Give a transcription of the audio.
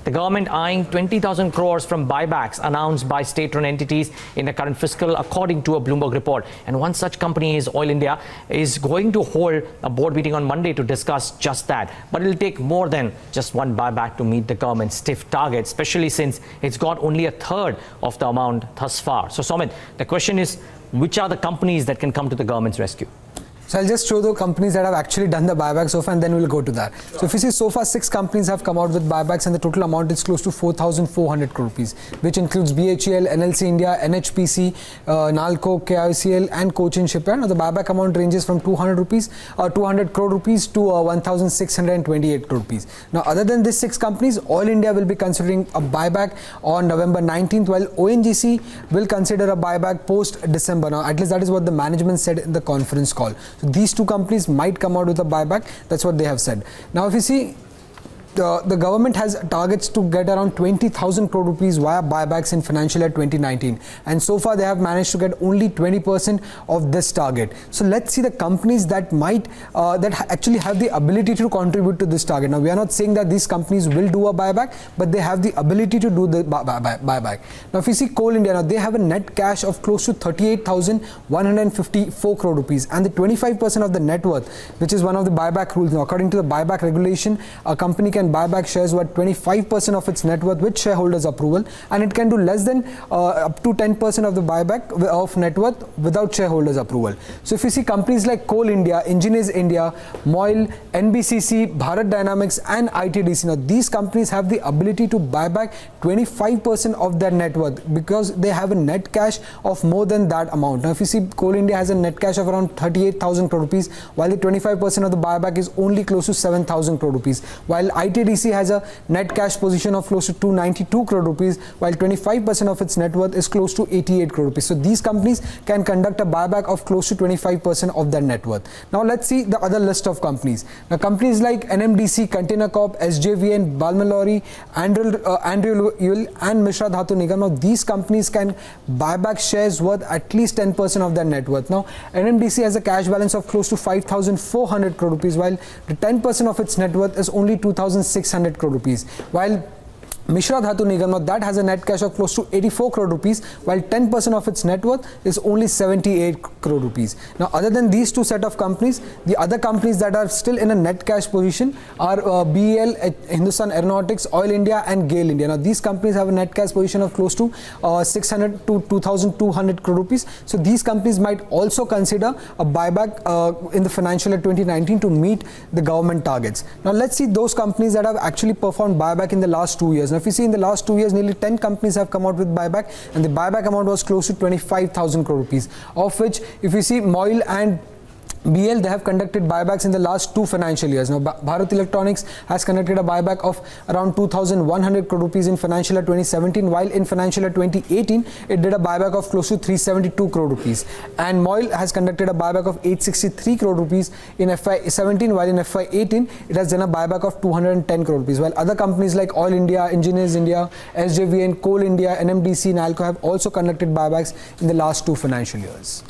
The government eyeing 20,000 crores from buybacks announced by state-run entities in the current fiscal, according to a Bloomberg report. And one such company is Oil India, is going to hold a board meeting on Monday to discuss just that. But it'll take more than just one buyback to meet the government's stiff target, especially since it's got only a third of the amount thus far. So, Soumeet, the question is, which are the companies that can come to the government's rescue? So I'll just show the companies that have actually done the buyback so far, and then we'll go to that. So if you see, so far 6 companies have come out with buybacks, and the total amount is close to 4,400 crore rupees, which includes BHEL, NLC India, NHPC, Nalco, KICL, and Cochin Shipyard. Now the buyback amount ranges from 200 crore rupees to 1,628 crore rupees. Now, other than these 6 companies, Oil India will be considering a buyback on November 19th, while ONGC will consider a buyback post December. Now, at least that is what the management said in the conference call. So these 2 companies might come out with a buyback. That's what they have said. Now, if you see, the government has targets to get around 20,000 crore rupees via buybacks in financial year 2019, and so far they have managed to get only 20% of this target. So let's see the companies that might actually have the ability to contribute to this target. Now, we are not saying that these companies will do a buyback, but they have the ability to do the buyback. Now, if you see Coal India, now they have a net cash of close to 38,154 crore rupees, and the 25% of the net worth, which is one of the buyback rules. Now, according to the buyback regulation, a company can buy back shares worth 25% of its net worth with shareholders' approval, and it can do less than up to 10% of the buyback of net worth without shareholders' approval. So if you see companies like Coal India, Engineers India, MOIL, NBCC, Bharat Dynamics, and ITDC, now these companies have the ability to buy back 25% of their net worth because they have a net cash of more than that amount. Now, if you see, Coal India has a net cash of around 38,000 crore rupees, while the 25% of the buyback is only close to 7,000 crore rupees, while ITDC has a net cash position of close to 292 crore rupees, while 25% of its net worth is close to 88 crore rupees. So these companies can conduct a buyback of close to 25% of their net worth. Now let's see the other list of companies. Now, companies like NMDC, Container Corp, SJVN, Balmalori, Andrew Ewell, and Mishra Dhatu Nigam. Now these companies can buy back shares worth at least 10% of their net worth. Now, NMDC has a cash balance of close to 5,400 crore rupees, while the 10% of its net worth is only 2,600 crore rupees, while Mishra Dhatu Nigam, now that has a net cash of close to 84 crore rupees, while 10% of its net worth is only 78 crore rupees. Now, other than these 2 set of companies, the other companies that are still in a net cash position are BEL, Hindustan Aeronautics, Oil India, and GAIL India. Now, these companies have a net cash position of close to 600 to 2,200 crore rupees. So these companies might also consider a buyback in the financial year 2019 to meet the government targets. Now, let's see those companies that have actually performed buyback in the last 2 years. Now, if you see, in the last 2 years, nearly 10 companies have come out with buyback, and the buyback amount was close to 25,000 crore rupees, of which, if you see, MOIL and BL, they have conducted buybacks in the last 2 financial years. Now, Bharat Electronics has conducted a buyback of around 2,100 crore rupees in financial year 2017, while in financial year 2018, it did a buyback of close to 372 crore rupees. And MOIL has conducted a buyback of 863 crore rupees in FY17, while in FY18, it has done a buyback of 210 crore rupees, while other companies like Oil India, Engineers India, SJVN, Coal India, NMDC, Nalco have also conducted buybacks in the last 2 financial years.